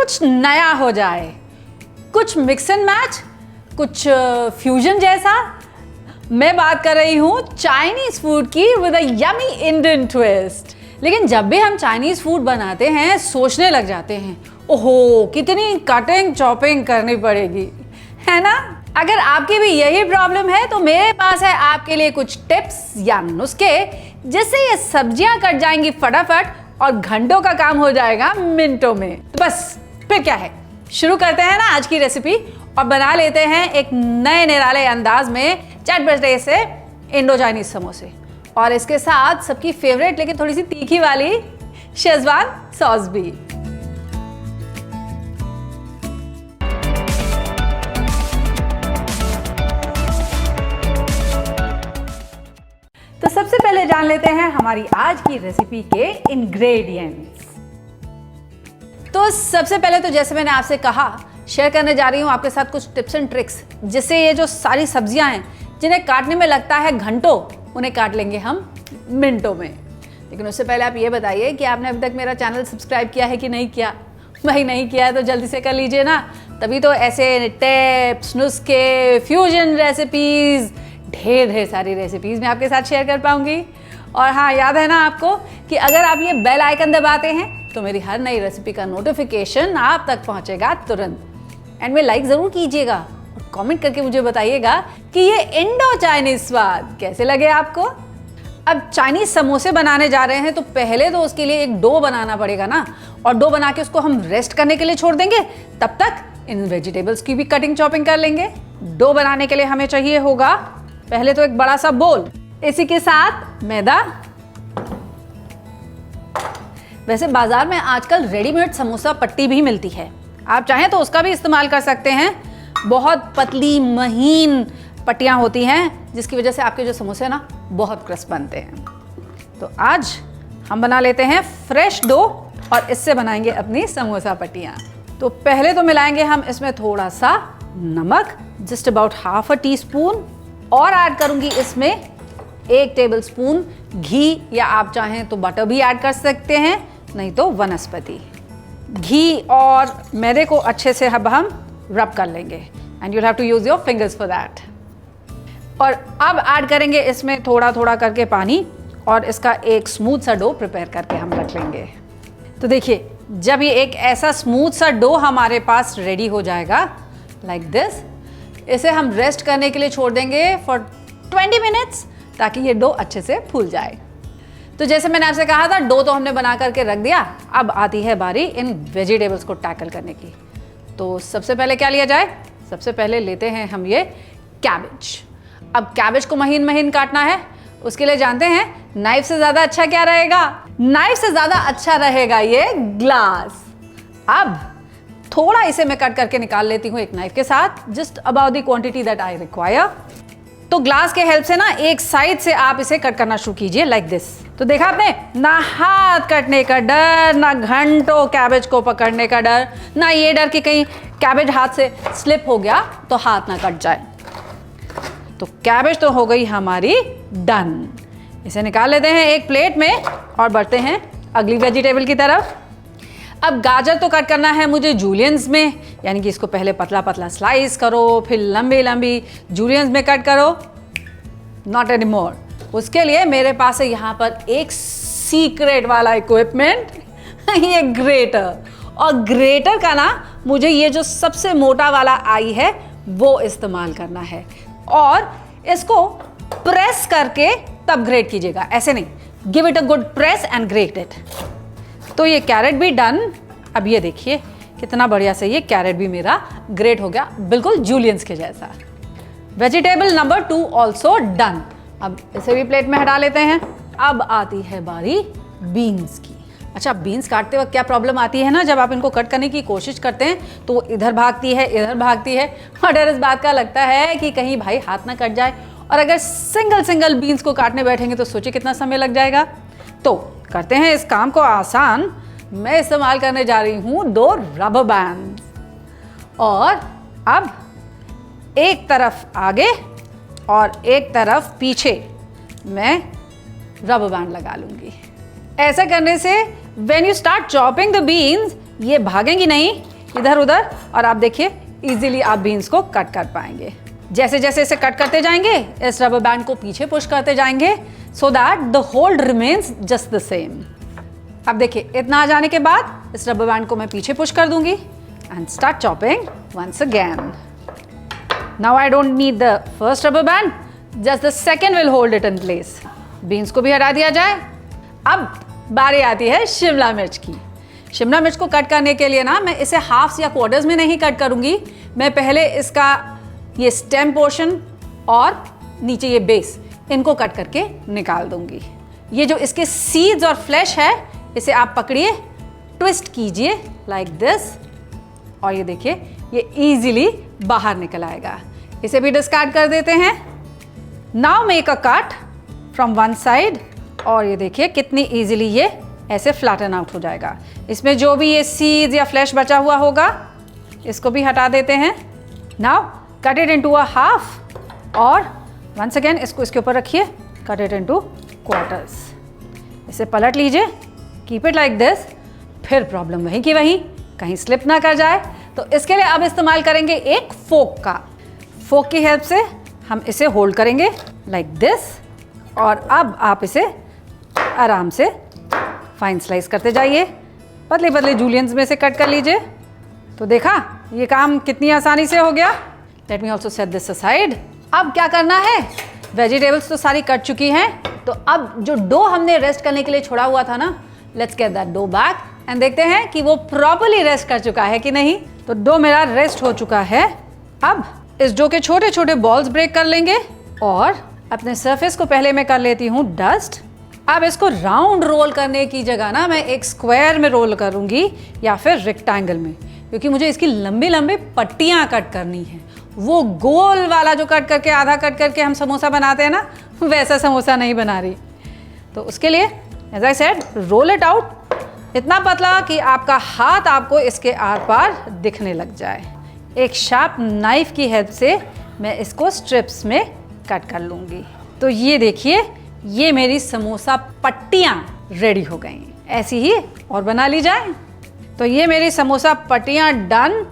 कुछ नया हो जाए, कुछ मिक्स एंड मैच, कुछ फ्यूजन जैसा। मैं बात कर रही हूँ चाइनीज फूड की with a yummy Indian twist. लेकिन जब भी हम चाइनीज फूड बनाते हैं सोचने लग जाते हैं, ओहो कितनी कटिंग चॉपिंग करनी पड़ेगी, है ना। अगर आपकी भी यही प्रॉब्लम है तो मेरे पास है आपके लिए कुछ टिप्स या नुस्खे जिससे ये सब्जियां कट जाएंगी फटाफट और घंटों का काम हो जाएगा मिनटों में। तो बस फिर क्या है, शुरू करते हैं ना आज की रेसिपी और बना लेते हैं एक नए निराले अंदाज में चटपटे से इंडो चाइनीज समोसे, और इसके साथ सबकी फेवरेट लेकिन थोड़ी सी तीखी वाली शेजवान सॉस भी। तो सबसे पहले जान लेते हैं हमारी आज की रेसिपी के इंग्रेडिएंट्स। तो सबसे पहले तो जैसे मैंने आपसे कहा शेयर करने जा रही हूँ आपके साथ कुछ टिप्स एंड ट्रिक्स जिससे ये जो सारी सब्जियां हैं जिन्हें काटने में लगता है घंटों, उन्हें काट लेंगे हम मिनटों में। लेकिन उससे पहले आप ये बताइए कि आपने अभी तक मेरा चैनल सब्सक्राइब किया है कि नहीं किया। भाई नहीं किया है तो जल्दी से कर लीजिए ना, तभी तो ऐसे टिप्स, नुस्खे, फ्यूजन रेसिपीज़, ढेर सारी रेसिपीज़ मैं आपके साथ शेयर कर पाऊंगी। और हाँ, याद है ना आपको कि अगर आप ये बेल आइकन दबाते हैं तो मेरी हर नई रेसिपी का नोटिफिकेशन आप तक पहुंचेगा तुरंत। एंड में लाइक ज़रूर कीजिएगा और कमेंट करके मुझे बताइएगा कि ये इंडो चाइनीज स्वाद कैसे लगे आपको। अब चाइनीज समोसे बनाने जा रहे हैं तो पहले तो उसके लिए एक डो बनाना पड़ेगा ना, और डो बना के उसको हम रेस्ट करने के लिए छोड़ देंगे। तब तक इन वेजिटेबल्स की भी कटिंग चॉपिंग कर लेंगे। डो बनाने के लिए हमें चाहिए होगा पहले तो एक बड़ा सा बोल, इसी के साथ मैदा। वैसे बाजार में आजकल रेडीमेड समोसा पट्टी भी मिलती है, आप चाहें तो उसका भी इस्तेमाल कर सकते हैं। बहुत पतली महीन पट्टियाँ होती हैं जिसकी वजह से आपके जो समोसे ना बहुत क्रिस्प बनते हैं। तो आज हम बना लेते हैं फ्रेश डो और इससे बनाएंगे अपनी समोसा पट्टियाँ। तो पहले तो मिलाएंगे हम इसमें थोड़ा सा नमक, just about half a tea spoon, और ऐड करूँगी इसमें 1 टेबल स्पून घी, या आप चाहें तो बटर भी ऐड कर सकते हैं, नहीं तो वनस्पति घी। और मैदे को अच्छे से अब हम रब कर लेंगे and you have to use your fingers for that. और अब ऐड करेंगे इसमें थोड़ा थोड़ा करके पानी और इसका एक स्मूथ सा डो प्रिपेयर करके हम रख लेंगे। तो देखिए, जब ये एक ऐसा स्मूथ सा डो हमारे पास रेडी हो जाएगा लाइक दिस, इसे हम रेस्ट करने के लिए छोड़ देंगे फॉर 20 मिनट्स ताकि ये डो अच्छे से फूल जाए। तो जैसे मैंने आपसे कहा था, डो तो हमने बना करके रख दिया। अब आती है बारी इन वेजिटेबल्स को टैकल करने की। तो सबसे पहले क्या लिया जाए, सबसे पहले लेते हैं हम ये कैबेज। अब कैबेज को महीन महीन काटना है, उसके लिए जानते हैं नाइफ से ज़्यादा अच्छा क्या रहेगा, नाइफ से ज़्यादा अच्छा रहेगा ये ग्लास। अब थोड़ा इसे मैं कट करके निकाल लेती हूँ एक नाइफ के साथ, just about the quantity that I require. तो ग्लास के हेल्प से ना एक साइड से आप इसे कट करना शुरू कीजिए लाइक दिस। तो देखा आपने, ना हाथ कटने का डर, ना घंटों कैबेज को पकड़ने का डर, ना ये डर कि कहीं कैबेज हाथ से स्लिप हो गया तो हाथ ना कट जाए। तो कैबेज तो हो गई हमारी डन। इसे निकाल लेते हैं एक प्लेट में और बढ़ते हैं अगली वेजिटेबल की तरफ। अब गाजर तो कट करना है मुझे जूलियंस में, यानी कि इसको पहले पतला पतला स्लाइस करो, फिर लंबी लंबी जूलियंस में कट करो। Not any more. उसके लिए मेरे पास है यहाँ पर एक सीक्रेट वाला इक्विपमेंट, ये ग्रेटर। और ग्रेटर का ना मुझे ये जो सबसे मोटा वाला आई है वो इस्तेमाल करना है, और इसको प्रेस करके तब ग्रेट कीजिएगा, ऐसे नहीं। Give it a good press and great it. तो ये कैरेट भी डन। अब ये देखिए कितना बढ़िया से ये कैरेट भी मेरा ग्रेट हो गया, बिल्कुल जूलियंस के जैसा। Vegetable number 2 also done. अब इसे भी प्लेट में हटा लेते हैं। अब आती है बारी बीन्स की। अच्छा, बीन्स काटते वक्त क्या प्रॉब्लम आती है ना, जब आप इनको कट करने की कोशिश करते हैं तो वो इधर भागती है, इधर भागती है, और डर इस बात का लगता है कि कहीं भाई हाथ ना कट जाए। और अगर सिंगल सिंगल बीन्स को काटने बैठेंगे तो सोचिए कितना समय लग जाएगा। तो करते हैं इस काम को आसान। मैं इस्तेमाल करने जा रही हूँ 2 रबर बैंड, और अब एक तरफ आगे और एक तरफ पीछे मैं रबर बैंड लगा लूँगी। ऐसा करने से when you start chopping the beans ये भागेंगी नहीं, इधर उधर, और आप देखिए इजीली आप बीन्स को कट कर पाएंगे। जैसे जैसे इसे कट करते जाएंगे, इस रबर बैंड को पीछे पुश करते जाएंगे so that the hold remains just the same. अब देखिए इतना आ जाने के बाद इस रबर बैंड को मैं पीछे पुश कर दूंगी and start chopping once again. Now I don't need the first rubber band, just the second will hold it in place. Beans को भी हटा दिया जाए। अब बारी आती है शिमला मिर्च की। शिमला मिर्च को कट करने के लिए ना मैं इसे हाफ्स या क्वार्टर्स में नहीं कट करूंगी, मैं पहले इसका ये स्टेम पोर्शन और नीचे ये बेस, इनको कट करके निकाल दूंगी। ये जो इसके सीड्स और फ्लैश है, इसे आप पकड़िए, ट्विस्ट कीजिए लाइक दिस, और ये देखिए ये इजीली बाहर निकल आएगा। इसे भी डिस्कार्ड कर देते हैं। Now make a cut from one side, और ये देखिए कितनी इजीली ये ऐसे फ्लैटन आउट हो जाएगा। इसमें जो भी ये सीड्स या फ्लैश बचा हुआ होगा इसको भी हटा देते हैं। Now cut it into a half, और वंस अगेन इसको इसके ऊपर रखिए, कट इट इनटू क्वार्टर्स। इसे पलट लीजिए, कीप इट लाइक दिस। फिर प्रॉब्लम वहीं की वहीं, कहीं स्लिप ना कर जाए, तो इसके लिए अब इस्तेमाल करेंगे एक फोक का। फोक की हेल्प से हम इसे होल्ड करेंगे लाइक दिस, और अब आप इसे आराम से फाइन स्लाइस करते जाइए, पतले पतले जूलियंस में से कट कर लीजिए। तो देखा ये काम कितनी आसानी से हो गया। Let me also set this aside. अब क्या करना है, वेजिटेबल्स तो सारी कट चुकी हैं, तो अब जो डो हमने रेस्ट करने के लिए छोड़ा हुआ था ना, let's get that dough back and देखते हैं कि वो प्रॉपर्ली रेस्ट कर चुका है कि नहीं। तो डो मेरा रेस्ट हो चुका है। अब इस डो के छोटे छोटे बॉल्स ब्रेक कर लेंगे, और अपने सरफेस को पहले मैं कर लेती हूँ डस्ट। अब इसको राउंड रोल करने की जगह ना मैं एक स्क्वायर में रोल करूंगी या फिर रेक्टेंगल में, क्योंकि मुझे इसकी लंबी लंबी पट्टियां कट करनी है। वो गोल वाला जो कट करके आधा कट करके हम समोसा बनाते हैं ना, वैसा समोसा नहीं बना रही। तो उसके लिए as I said, roll it out इतना पतला कि आपका हाथ आपको इसके आर पार दिखने लग जाए। एक शार्प नाइफ की हेल्प से मैं इसको स्ट्रिप्स में कट कर लूँगी। तो ये देखिए ये मेरी समोसा पट्टियाँ रेडी हो गई। ऐसी ही और बना ली जाए। तो ये मेरी समोसा पट्टियाँ डन।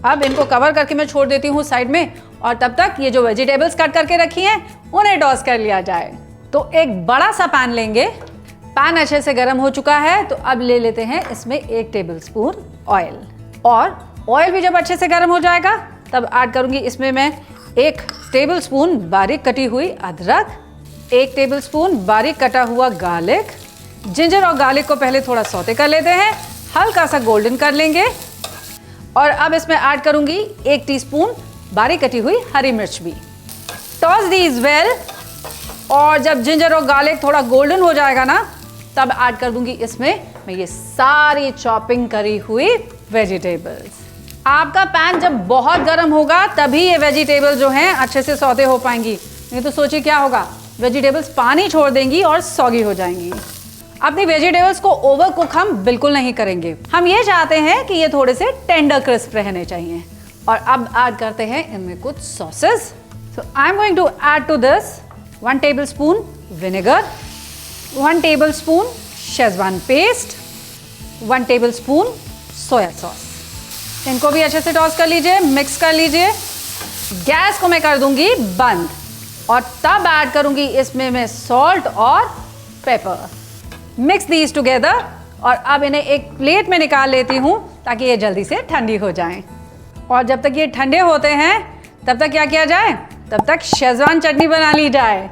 अब इनको कवर करके मैं छोड़ देती हूँ साइड में, और तब तक ये जो वेजिटेबल्स कट करके रखी हैं उन्हें टॉस कर लिया जाए। तो एक बड़ा सा पैन लेंगे। पैन अच्छे से गर्म हो चुका है, तो अब ले लेते हैं इसमें 1 टेबलस्पून ऑयल, और ऑयल भी जब अच्छे से गर्म हो जाएगा तब ऐड करूँगी इसमें मैं 1 टेबलस्पून बारीक कटी हुई अदरक, 1 टेबलस्पून बारीक कटा हुआ गार्लिक। जिंजर और गार्लिक को पहले थोड़ा सौते कर लेते हैं, हल्का सा गोल्डन कर लेंगे, और अब इसमें ऐड करूंगी 1 टीस्पून बारीक कटी हुई हरी मिर्च भी। टॉस दीज वेल, और जब जिंजर और गार्लिक थोड़ा गोल्डन हो जाएगा ना, तब ऐड कर दूंगी इसमें मैं ये सारी चॉपिंग करी हुई वेजिटेबल्स। आपका पैन जब बहुत गर्म होगा तभी ये वेजिटेबल जो हैं अच्छे से सौते हो पाएंगी, नहीं तो सोचिए क्या होगा, वेजिटेबल्स पानी छोड़ देंगी और सॉगी हो जाएंगी। अपनी वेजिटेबल्स को ओवर कुक हम बिल्कुल नहीं करेंगे। हम ये चाहते हैं कि ये थोड़े से टेंडर क्रिस्प रहने चाहिए। और अब ऐड करते हैं इनमें कुछ sauces. So I am going to add to this 1 tablespoon vinegar, 1 tablespoon Schezwan paste, 1 tablespoon soya sauce. इनको भी अच्छे से टॉस कर लीजिए, मिक्स कर लीजिए। गैस को मैं कर दूंगी बंद, और तब ऐड करूंगी इसमें मैं सॉल्ट और पेपर। मिक्स दीज टुगेदर, और अब इन्हें एक प्लेट में निकाल लेती हूँ ताकि ये जल्दी से ठंडी हो जाएं। और जब तक ये ठंडे होते हैं तब तक क्या किया जाए, तब तक शेजवान चटनी बना ली जाए।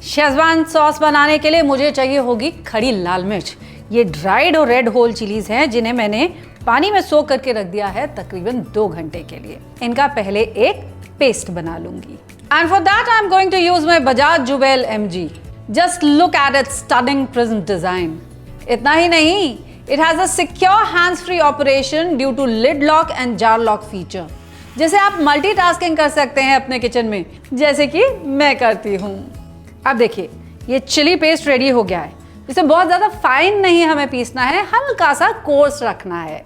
शेजवान सॉस बनाने के लिए मुझे चाहिए होगी खड़ी लाल मिर्च। ये ड्राइड और रेड होल चिलीज हैं जिन्हें मैंने पानी में सोक करके रख दिया है तकरीबन 2 घंटे के लिए। इनका पहले एक पेस्ट बना लूंगी। And for that I am going to use my Bajaj Jubel MG. Just look at its stunning prism design. इतना ही नहीं, it has a secure hands-free operation due to lid lock and jar lock feature. जैसे आप multitasking कर सकते हैं अपने kitchen में, जैसे कि मैं करती हूँ। अब देखिए ये चिली पेस्ट रेडी हो गया है। इसे बहुत ज़्यादा फाइन नहीं हमें पीसना है, हल्का सा कोर्स रखना है।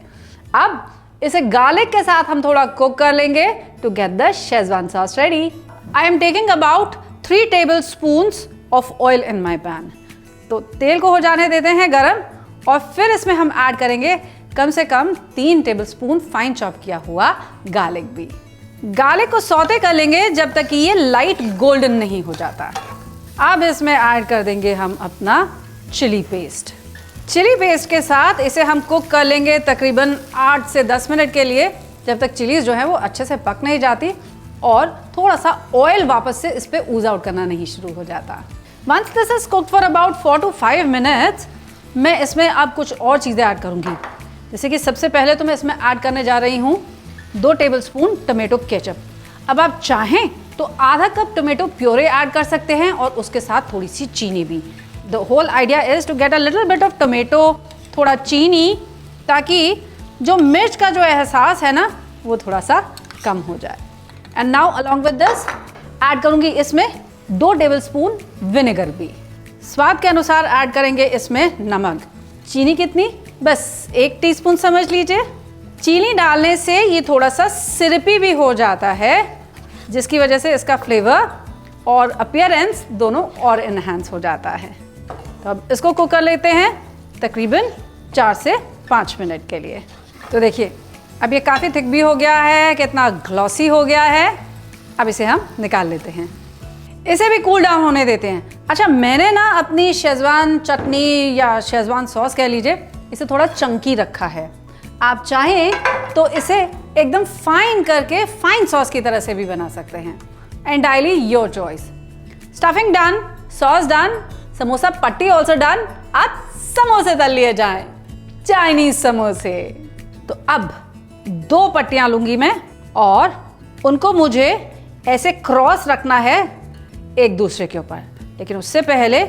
अब इसे गार्लिक के साथ हम थोड़ा कुक कर लेंगे to get the Schezwan sauce ready. I am taking about 3 tablespoons of oil in my pan. तो तेल को हो जाने देते हैं गरम, और फिर इसमें हम ऐड करेंगे कम से कम 3 टेबलस्पून फाइन चॉप किया हुआ गार्लिक भी। गार्लिक को सौते कर लेंगे जब तक कि ये लाइट गोल्डन नहीं हो जाता। अब इसमें ऐड कर देंगे हम अपना चिली पेस्ट। चिली पेस्ट के साथ इसे हम कुक कर लेंगे तकरीबन 8 से 10 मिनट के लिए, जब तक चिलीज जो है वो अच्छे से पक नहीं जाती और थोड़ा सा ऑयल वापस से इस पर ऊज आउट करना नहीं शुरू हो जाता। Once this is cooked for about 4 to 5 minutes, मैं इसमें अब कुछ और चीज़ें ऐड करूँगी। जैसे कि सबसे पहले तो मैं इसमें ऐड करने जा रही हूँ 2 टेबलस्पून टोमेटो केचप। अब आप चाहें तो आधा कप टोमेटो प्योरे ऐड कर सकते हैं और उसके साथ थोड़ी सी चीनी भी। The whole idea is to get a little bit of tomato, थोड़ा चीनी, ताकि जो मिर्च का जो एहसास है ना वो थोड़ा सा कम हो जाए। And now along with this add करूँगी इसमें 2 टेबलस्पून विनेगर भी। स्वाद के अनुसार ऐड करेंगे इसमें नमक। चीनी कितनी? बस 1 टीस्पून समझ लीजिए। चीनी डालने से ये थोड़ा सा सिरपी भी हो जाता है, जिसकी वजह से इसका फ्लेवर और अपीयरेंस दोनों और इन्हांस हो जाता है। तो अब इसको कुक कर लेते हैं तकरीबन 4 से 5 मिनट के लिए। तो देखिए अब ये काफ़ी थिक भी हो गया है, कितना ग्लॉसी हो गया है। अब इसे हम निकाल लेते हैं, इसे भी कूल डाउन होने देते हैं। अच्छा, मैंने ना अपनी शेजवान चटनी या शेजवान सॉस कह लीजिए, इसे थोड़ा चंकी रखा है। आप चाहें तो इसे एकदम फाइन करके फाइन सॉस की तरह से भी बना सकते हैं। Entirely your choice. Stuffing done, sauce done, samosa पट्टी ऑल्सो डन। अब समोसे तल लिए जाएं, चाइनीज समोसे। तो अब 2 पट्टियां लूंगी मैं और उनको मुझे ऐसे क्रॉस रखना है एक दूसरे के ऊपर, लेकिन उससे पहले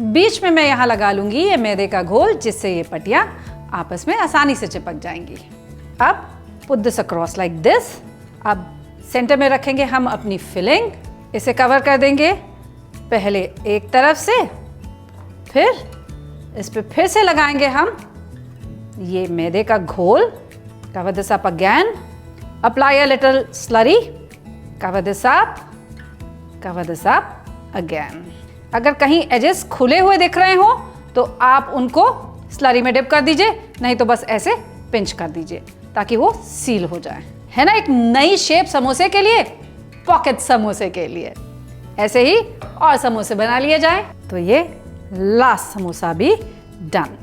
बीच में मैं यहाँ लगा लूंगी ये मैदे का घोल, जिससे ये पट्टियां आपस में आसानी से चिपक जाएंगी। अब put this across like this. अब सेंटर में रखेंगे हम अपनी फिलिंग, इसे कवर कर देंगे पहले एक तरफ से, फिर इस पे फिर से लगाएंगे हम ये मैदे का घोल। Cover this up again, apply a little slurry, cover this up, cover this up again. अगर कहीं एजेस खुले हुए दिख रहे हो तो आप उनको स्लरी में डिप कर दीजिए, नहीं तो बस ऐसे पिंच कर दीजिए ताकि वो सील हो जाए। है ना एक नई शेप समोसे के लिए, पॉकेट समोसे के लिए। ऐसे ही और समोसे बना लिए जाए। तो ये लास्ट समोसा भी डन।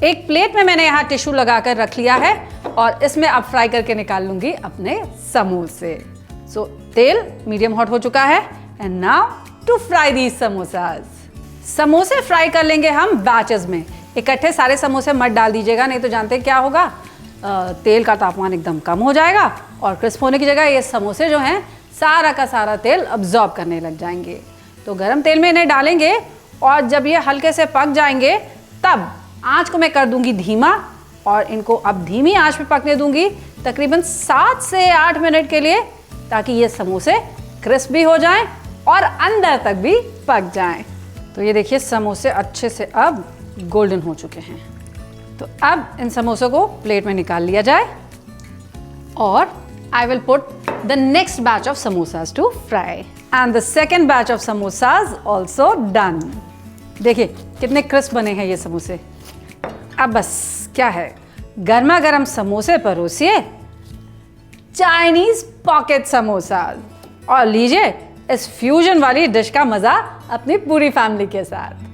एक प्लेट में मैंने यहाँ टिश्यू लगाकर रख लिया है और इसमें अब फ्राई करके निकाल लूंगी अपने समोसे। सो तेल मीडियम हॉट हो चुका है and now to fry these samosas. समोसे फ्राई कर लेंगे हम बैचेस में, इकट्ठे सारे समोसे मत डाल दीजिएगा, नहीं तो जानते हैं क्या होगा, तेल का तापमान एकदम कम हो जाएगा और क्रिस्प होने की जगह ये समोसे जो हैं सारा का सारा तेल अब्जॉर्ब करने लग जाएंगे। तो गरम तेल में इन्हें डालेंगे और जब ये हल्के से पक जाएंगे तब आंच को मैं कर दूंगी धीमा और इनको अब धीमी आंच पे पकने दूंगी तकरीबन 7 से 8 मिनट के लिए, ताकि ये समोसे क्रिस्प भी हो जाएं और अंदर तक भी पक जाएं। तो ये देखिए समोसे अच्छे से अब गोल्डन हो चुके हैं। तो अब इन समोसों को प्लेट में निकाल लिया जाए और I will put the next batch of samosas to fry and the second batch of samosas also done. देखिए कितने क्रिस्प बने हैं ये समोसे। अब बस क्या है, गर्मा गर्म समोसे परोसिए, चाइनीज पॉकेट समोसा, और लीजिए इस फ्यूजन वाली डिश का मजा अपनी पूरी फैमिली के साथ।